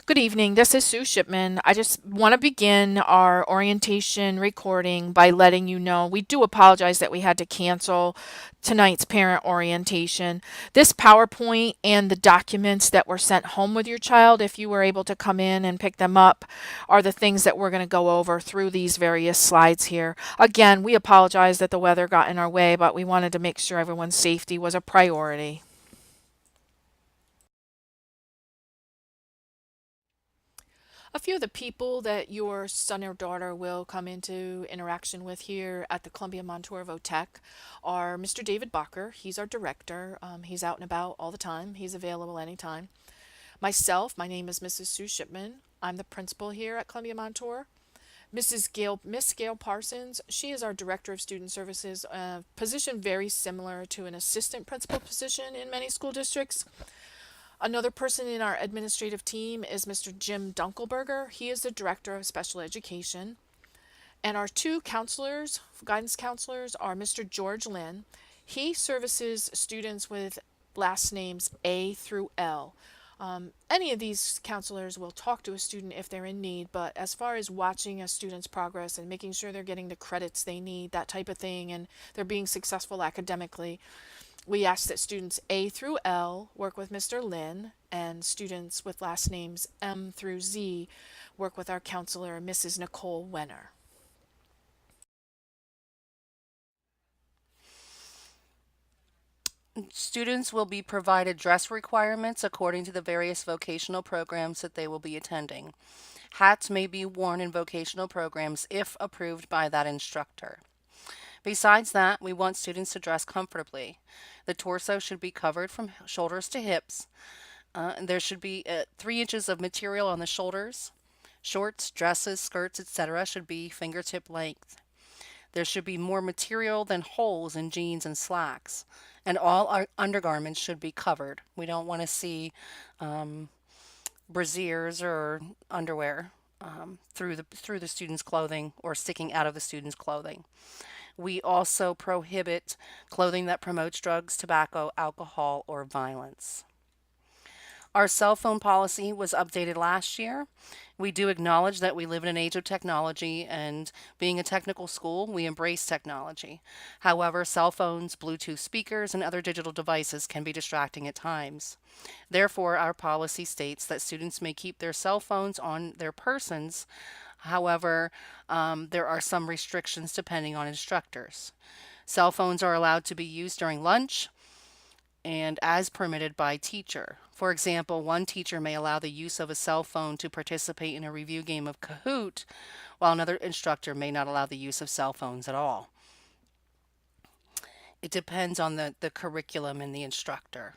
Good evening. This is Sue Shipman. I just want to begin our orientation recording by letting you know we do apologize that we had to cancel tonight's parent orientation. This PowerPoint and the documents that were sent home with your child, if you were able to come in and pick them up, are the things that we're going to go over through these various slides here. Again, we apologize that the weather got in our way, but we wanted to make sure everyone's safety was a priority. A few of the people that your son or daughter will come into interaction with here at the Columbia Montour Votech are Mr. David Bacher. He's our director. He's out and about all the time. He's available anytime. Myself, my name is Mrs. Sue Shipman. I'm the principal here at Columbia Montour. Miss Gail Parsons, she is our Director of Student Services, a position very similar to an assistant principal position in many school districts. Another person in our administrative team is Mr. Jim Dunkelberger. He is the Director of Special Education. And our two counselors, guidance counselors, are Mr. George Lynn. He services students with last names A through L. Any of these counselors will talk to a student if they're in need, but as far as watching a student's progress and making sure they're getting the credits they need, that type of thing, and they're being successful academically, we ask that students A through L work with Mr. Lynn, and students with last names M through Z work with our counselor, Mrs. Nicole Wenner. Students will be provided dress requirements according to the various vocational programs that they will be attending. Hats may be worn in vocational programs if approved by that instructor. Besides that, we want students to dress comfortably. The torso should be covered from shoulders to hips. There should be 3 inches of material on the shoulders. Shorts, dresses, skirts, etc. should be fingertip length. There should be more material than holes in jeans and slacks. And all our undergarments should be covered. We don't want to see brasiers or underwear through the student's clothing or sticking out of the student's clothing. We also prohibit clothing that promotes drugs, tobacco, alcohol, or violence. Our cell phone policy was updated last year. We do acknowledge that we live in an age of technology, and being a technical school, we embrace technology. However, cell phones, Bluetooth speakers, and other digital devices can be distracting at times. Therefore, our policy states that students may keep their cell phones on their persons. However, there are some restrictions depending on instructors. Cell phones are allowed to be used during lunch, and as permitted by teacher. For example, one teacher may allow the use of a cell phone to participate in a review game of Kahoot, while another instructor may not allow the use of cell phones at all. It depends on the curriculum and the instructor.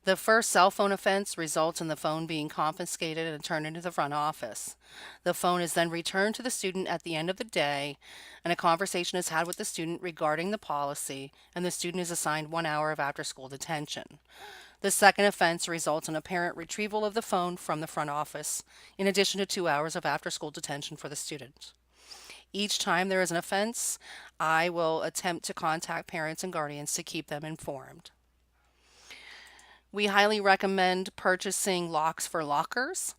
The first cell phone offense results in the phone being confiscated and turned into the front office. The phone is then returned to the student at the end of the day, and a conversation is had with the student regarding the policy, and the student is assigned 1 hour of after school detention. The second offense results in a parent retrieval of the phone from the front office, in addition to 2 hours of after school detention for the student. Each time there is an offense, I will attempt to contact parents and guardians to keep them informed. We highly recommend purchasing locks for lockers.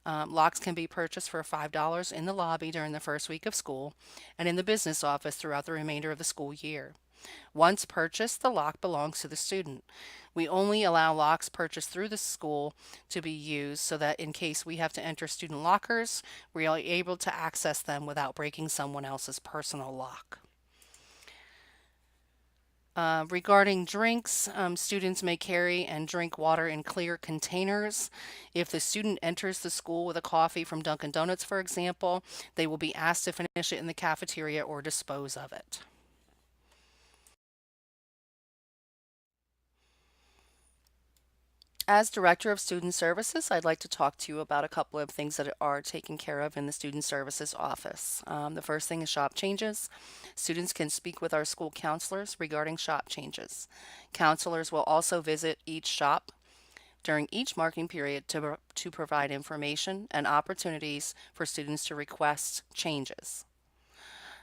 Locks can be purchased for $5 in the lobby during the first week of school and in the business office throughout the remainder of the school year. Once purchased, the lock belongs to the student. We only allow locks purchased through the school to be used so that in case we have to enter student lockers, we are able to access them without breaking someone else's personal lock. Regarding drinks, students may carry and drink water in clear containers. If the student enters the school with a coffee from Dunkin' Donuts, for example, they will be asked to finish it in the cafeteria or dispose of it. As Director of Student Services, I'd like to talk to you about a couple of things that are taken care of in the Student Services office. The first thing is shop changes. Students can speak with our school counselors regarding shop changes. Counselors will also visit each shop during each marking period to provide information and opportunities for students to request changes.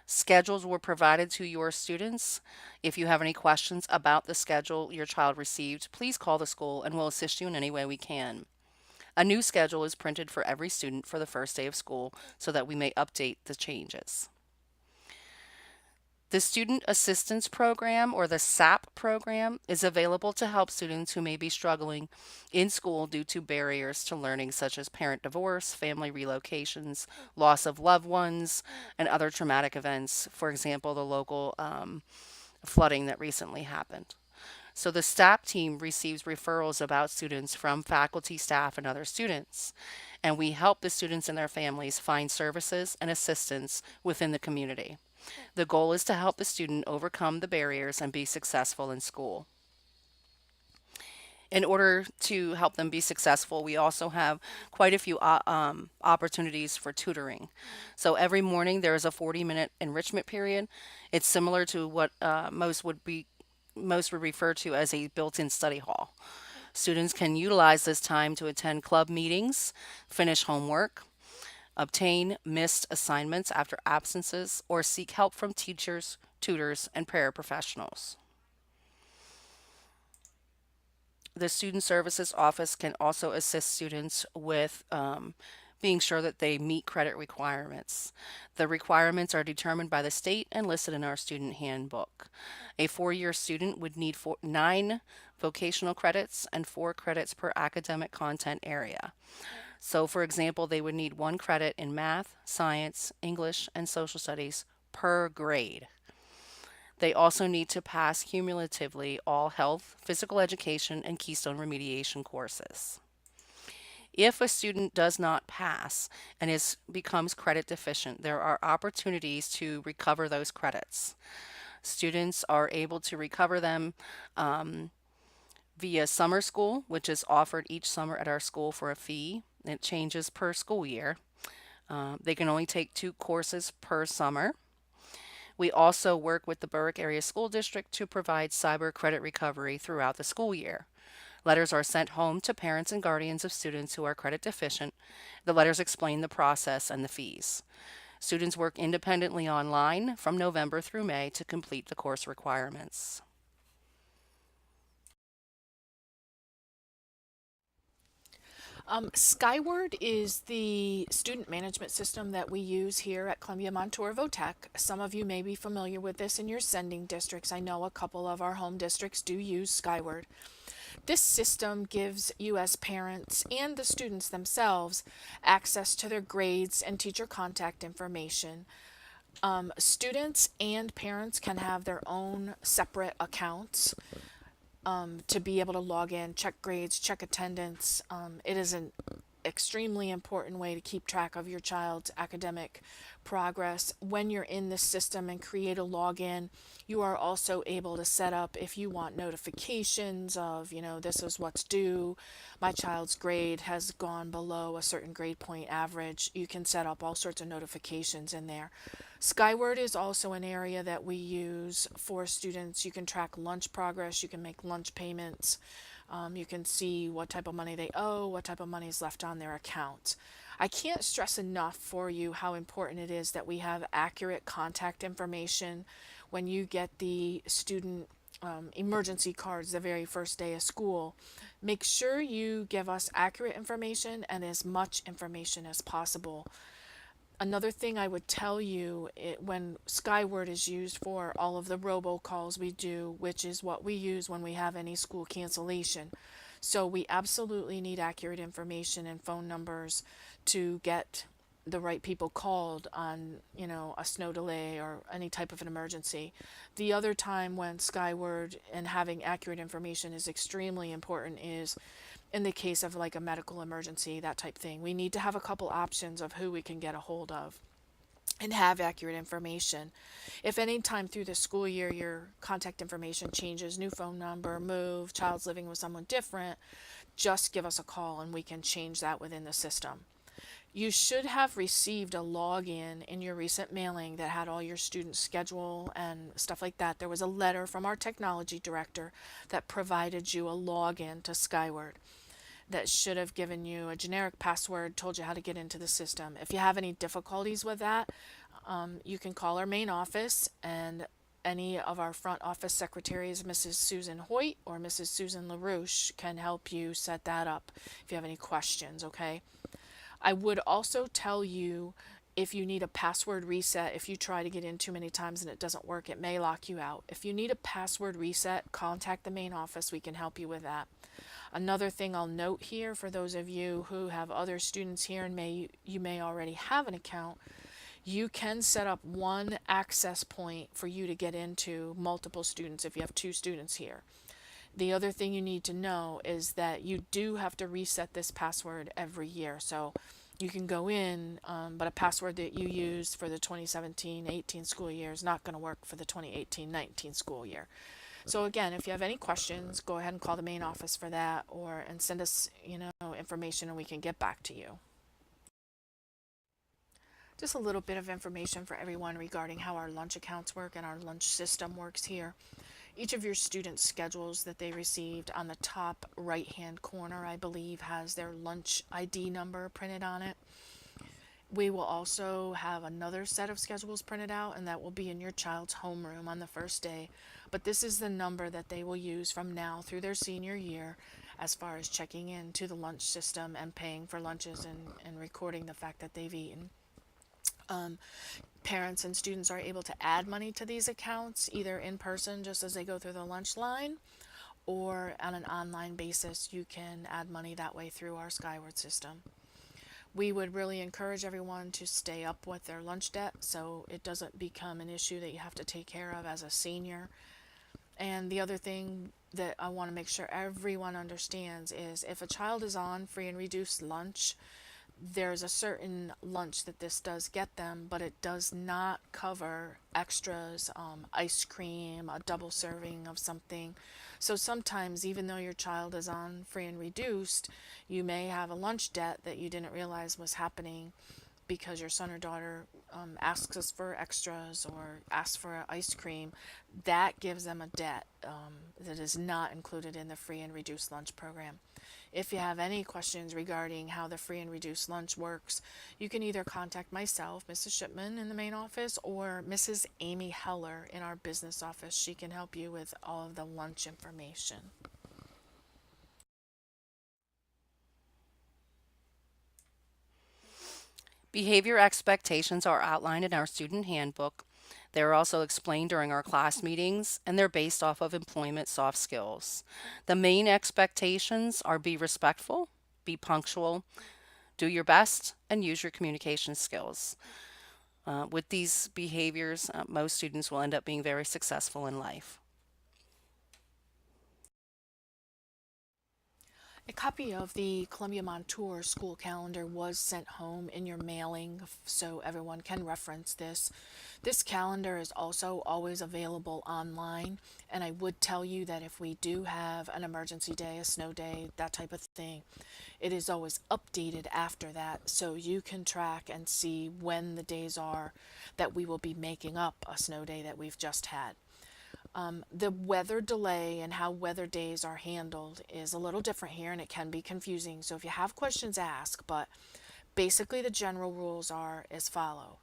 Schedules were provided to your students. If you have any questions about the schedule your child received, please call the school and we'll assist you in any way we can. A new schedule is printed for every student for the first day of school so that we may update the changes. The Student Assistance Program, or the SAP program, is available to help students who may be struggling in school due to barriers to learning, such as parent divorce, family relocations, loss of loved ones, and other traumatic events. For example, the local flooding that recently happened. So the STAP team receives referrals about students from faculty, staff, and other students. And we help the students and their families find services and assistance within the community. The goal is to help the student overcome the barriers and be successful in school. In order to help them be successful, we also have quite a few opportunities for tutoring. So every morning there is a 40-minute enrichment period. It's similar to what most would refer to as a built-in study hall. Students can utilize this time to attend club meetings, finish homework, obtain missed assignments after absences, or seek help from teachers, tutors, and paraprofessionals. The Student Services Office can also assist students with being sure that they meet credit requirements. The requirements are determined by the state and listed in our student handbook. A 4-year student would need 9 vocational credits and 4 credits per academic content area. So, for example, they would need 1 credit in math, science, English, and social studies per grade. They also need to pass cumulatively all health, physical education, and Keystone remediation courses. If a student does not pass and becomes credit deficient, there are opportunities to recover those credits. Students are able to recover them via summer school, which is offered each summer at our school for a fee. It changes per school year. They can only take 2 courses per summer. We also work with the Berwick Area School District to provide cyber credit recovery throughout the school year. Letters are sent home to parents and guardians of students who are credit deficient. The letters explain the process and the fees. Students work independently online from November through May to complete the course requirements. Skyward is the student management system that we use here at Columbia Montour Votech. Some of you may be familiar with this in your sending districts. I know a couple of our home districts do use Skyward. This system gives you as parents and the students themselves access to their grades and teacher contact information. Students and parents can have their own separate accounts to be able to log in, check grades, check attendance. It is an extremely important way to keep track of your child's academic progress. When you're in this system and create a login, you are also able to set up if you want notifications of, this is what's due. My child's grade has gone below a certain grade point average. You can set up all sorts of notifications in there. Skyward is also an area that we use for students. You can track lunch progress, you can make lunch payments. You can see what type of money they owe, what type of money is left on their account. I can't stress enough for you how important it is that we have accurate contact information when you get the student emergency cards the very first day of school. Make sure you give us accurate information and as much information as possible. Another thing I would tell you, when Skyward is used for all of the robocalls we do, which is what we use when we have any school cancellation. So we absolutely need accurate information and phone numbers to get the right people called on, a snow delay or any type of an emergency. The other time when Skyward and having accurate information is extremely important is in the case of like a medical emergency, that type thing. We need to have a couple options of who we can get a hold of and have accurate information. If any time through the school year your contact information changes, new phone number, move, child's living with someone different, just give us a call and we can change that within the system. You should have received a login in your recent mailing that had all your student schedule and stuff like that. There was a letter from our technology director that provided you a login to Skyward that should have given you a generic password, told you how to get into the system. If you have any difficulties with that, you can call our main office and any of our front office secretaries, Mrs. Susan Hoyt or Mrs. Susan LaRouche, can help you set that up if you have any questions, okay? I would also tell you, if you need a password reset, if you try to get in too many times and it doesn't work, it may lock you out. If you need a password reset, contact the main office. We can help you with that. Another thing I'll note here for those of you who have other students here and you may already have an account, you can set up one access point for you to get into multiple students if you have two students here. The other thing you need to know is that you do have to reset this password every year. So you can go in, but a password that you used for the 2017-18 school year is not going to work for the 2018-19 school year. So again, if you have any questions, go ahead and call the main office for that, or and send us, information, and we can get back to you. Just a little bit of information for everyone regarding how our lunch accounts work and our lunch system works here. Each of your students' schedules that they received on the top right hand corner, I believe, has their lunch ID number printed on it. We will also have another set of schedules printed out, and that will be in your child's homeroom on the first day. But this is the number that they will use from now through their senior year as far as checking into the lunch system and paying for lunches and recording the fact that they've eaten. Parents and students are able to add money to these accounts either in person just as they go through the lunch line, or on an online basis you can add money that way through our Skyward system. We would really encourage everyone to stay up with their lunch debt so it doesn't become an issue that you have to take care of as a senior. And the other thing that I want to make sure everyone understands is, if a child is on free and reduced lunch, there's a certain lunch that this does get them, but it does not cover extras, ice cream, a double serving of something. So sometimes, even though your child is on free and reduced, you may have a lunch debt that you didn't realize was happening because your son or daughter asks us for extras or asks for ice cream. That gives them a debt that is not included in the free and reduced lunch program. If you have any questions regarding how the free and reduced lunch works, you can either contact myself, Mrs. Shipman, in the main office, or Mrs. Amy Heller in our business office. She can help you with all of the lunch information. Behavior expectations are outlined in our student handbook. They are also explained during our class meetings, and they're based off of employment soft skills. The main expectations are: be respectful, be punctual, do your best, and use your communication skills. With these behaviors, most students will end up being very successful in life. A copy of the Columbia Montour school calendar was sent home in your mailing so everyone can reference this. This calendar is also always available online, and I would tell you that if we do have an emergency day, a snow day, that type of thing, it is always updated after that so you can track and see when the days are that we will be making up a snow day that we've just had. The weather delay and how weather days are handled is a little different here, and it can be confusing. So if you have questions, ask. But basically, the general rules are as follow.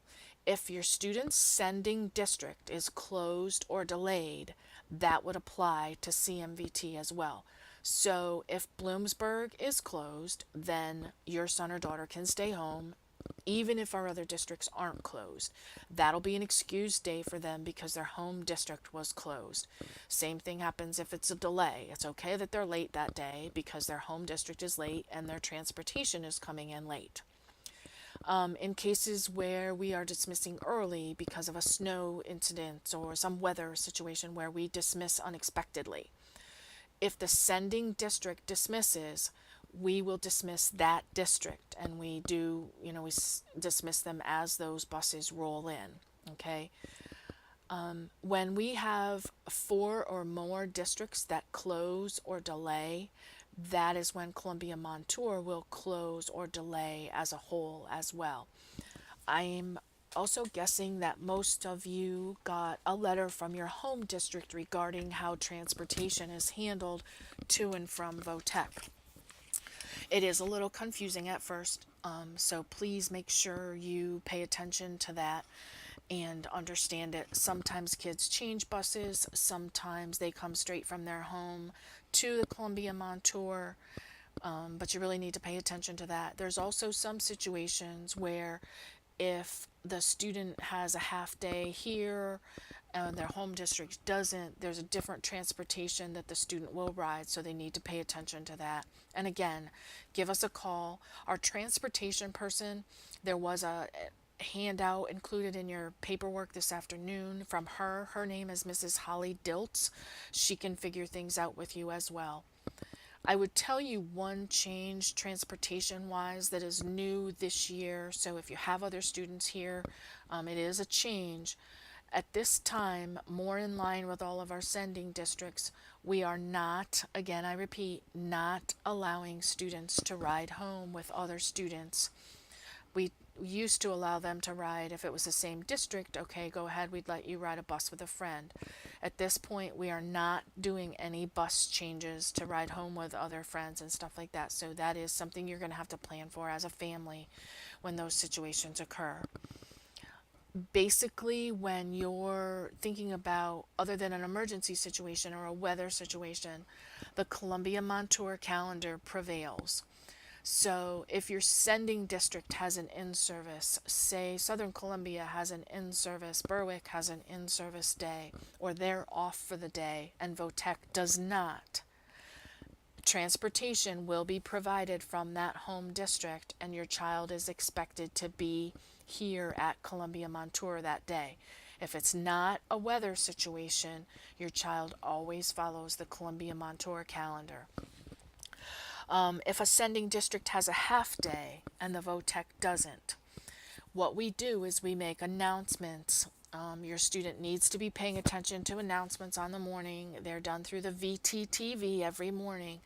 If your student's sending district is closed or delayed, that would apply to CMVT as well. So if Bloomsburg is closed, then your son or daughter can stay home even if our other districts aren't closed. That'll be an excused day for them because their home district was closed. Same thing happens if it's a delay. It's okay that they're late that day because their home district is late and their transportation is coming in late. In cases where we are dismissing early because of a snow incident or some weather situation where we dismiss unexpectedly, if the sending district dismisses, we will dismiss that district, and we do, dismiss them as those buses roll in. Okay. When we have four or more districts that close or delay, that is when Columbia Montour will close or delay as a whole as well. I'm also guessing that most of you got a letter from your home district regarding how transportation is handled to and from VOTEC. It is a little confusing at first, so please make sure you pay attention to that. and understand it. Sometimes kids change buses, sometimes they come straight from their home to the Columbia Montour, but you really need to pay attention to that. There's also some situations where if the student has a half day here and their home district doesn't, there's a different transportation that the student will ride, so they need to pay attention to that. And again, give us a call. Our transportation person, there was a handout included in your paperwork this afternoon from her. Her name is Mrs. Holly Diltz. She can figure things out with you as well. I would tell you one change transportation wise that is new this year. So if you have other students here, it is a change. At this time, more in line with all of our sending districts, we are not, again, I repeat, not allowing students to ride home with other students. We used to allow them to ride if it was the same district. Okay, go ahead, we'd let you ride a bus with a friend. At this point, we are not doing any bus changes to ride home with other friends and stuff like that. So that is something you're going to have to plan for as a family when those situations occur. Basically, when you're thinking about other than an emergency situation or a weather situation, the Columbia Montour calendar prevails. So if your sending district has an in-service, say Southern Columbia has an in-service, Berwick has an in-service day, or they're off for the day, and VOTEC does not, transportation will be provided from that home district, and your child is expected to be here at Columbia Montour that day. If it's not a weather situation, your child always follows the Columbia Montour calendar. If a sending district has a half day and the VOTEC doesn't, what we do is we make announcements. Your student needs to be paying attention to announcements on the morning. They're done through the VTTV every morning.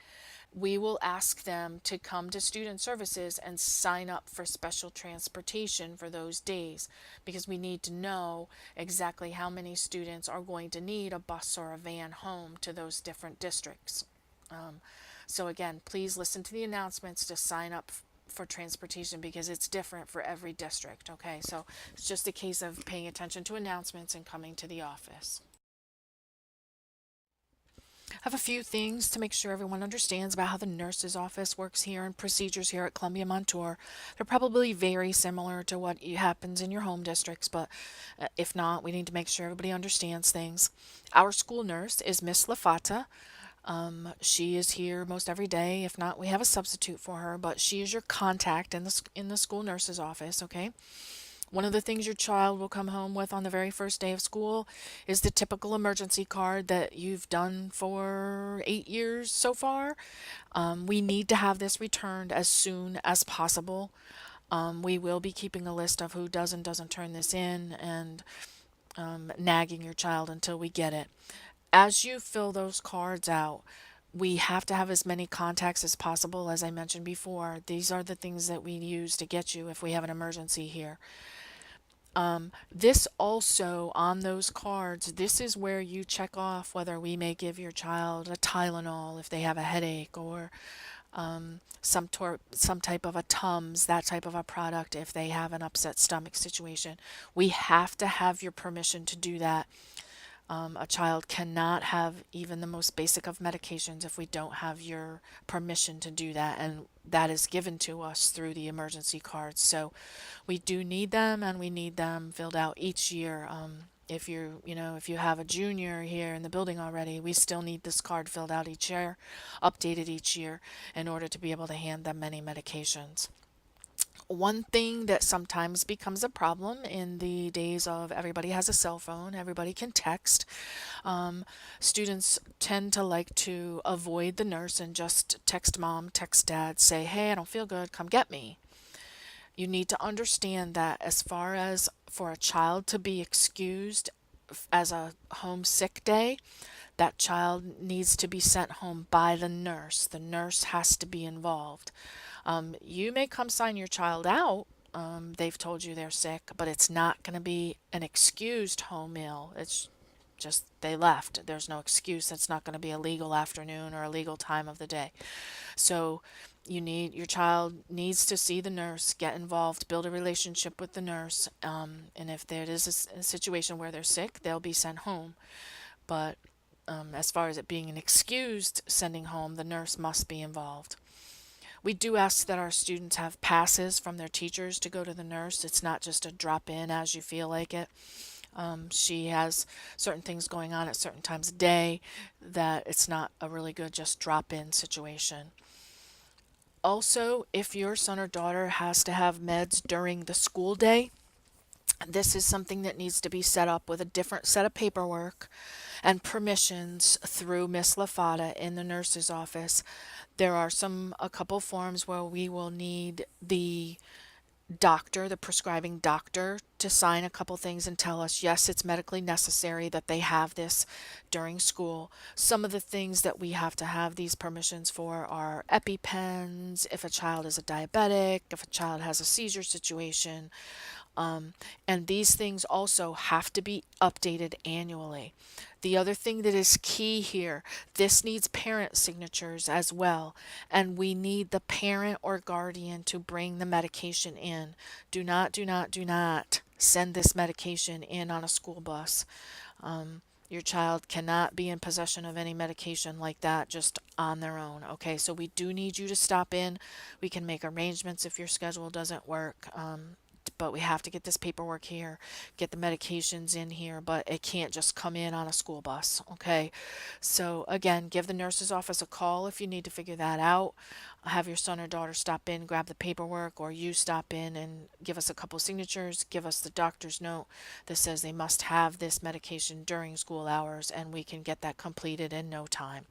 We will ask them to come to student services and sign up for special transportation for those days because we need to know exactly how many students are going to need a bus or a van home to those different districts. So again, please listen to the announcements to sign up for transportation because it's different for every district. Okay, so it's just a case of paying attention to announcements and coming to the office. I have a few things to make sure everyone understands about how the nurse's office works here and procedures here at Columbia Montour. They're probably very similar to what happens in your home districts, but if not, we need to make sure everybody understands things. Our school nurse is Miss Lafata. She is here most every day. If not, we have a substitute for her, but she is your contact in the school nurse's office, okay? One of the things your child will come home with on the very first day of school is the typical emergency card that you've done for 8 years so far. We need to have this returned as soon as possible. We will be keeping a list of who does and doesn't turn this in and nagging your child until we get it. As you fill those cards out, we have to have as many contacts as possible. As I mentioned before, these are the things that we use to get you if we have an emergency here. This also, on those cards, this is where you check off whether we may give your child a Tylenol if they have a headache or some type of a Tums, that type of a product if they have an upset stomach situation. We have to have your permission to do that. A child cannot have even the most basic of medications if we don't have your permission to do that, and that is given to us through the emergency cards. So we do need them, and we need them filled out each year. If if you have a junior here in the building already, we still need this card filled out each year, updated each year, in order to be able to hand them many medications. One thing that sometimes becomes a problem in the days of everybody has a cell phone, everybody can text. Students tend to like to avoid the nurse and just text mom, text dad, say, hey, I don't feel good, come get me. You need to understand that as far as for a child to be excused as a homesick day, that child needs to be sent home by the nurse. The nurse has to be involved. You may come sign your child out. They've told you they're sick, but it's not going to be an excused home ill. It's just they left. There's no excuse. It's not going to be a legal afternoon or a legal time of the day. So Your child needs to see the nurse, get involved, build a relationship with the nurse, and if there is a situation where they're sick, they'll be sent home. But as far as it being an excused sending home, the nurse must be involved. We do ask that our students have passes from their teachers to go to the nurse. It's not just a drop in as you feel like it. She has certain things going on at certain times of day that it's not a really good just drop in situation. Also, if your son or daughter has to have meds during the school day, this is something that needs to be set up with a different set of paperwork and permissions through Miss LaFata in the nurse's office. There are a couple forms where we will need the doctor, the prescribing doctor, to sign a couple things and tell us, yes, it's medically necessary that they have this during school. Some of the things that we have to have these permissions for are EpiPens, if a child is a diabetic, if a child has a seizure situation, and these things also have to be updated annually. The other thing that is key here, this needs parent signatures as well, and we need the parent or guardian to bring the medication in. Do not send this medication in on a school bus. Your child cannot be in possession of any medication like that just on their own. Okay, so we do need you to stop in. We can make arrangements if your schedule doesn't work. But we have to get this paperwork here, get the medications in here, but it can't just come in on a school bus, okay? So again, give the nurse's office a call if you need to figure that out. Have your son or daughter stop in, grab the paperwork, or you stop in and give us a couple signatures, give us the doctor's note that says they must have this medication during school hours, and we can get that completed in no time.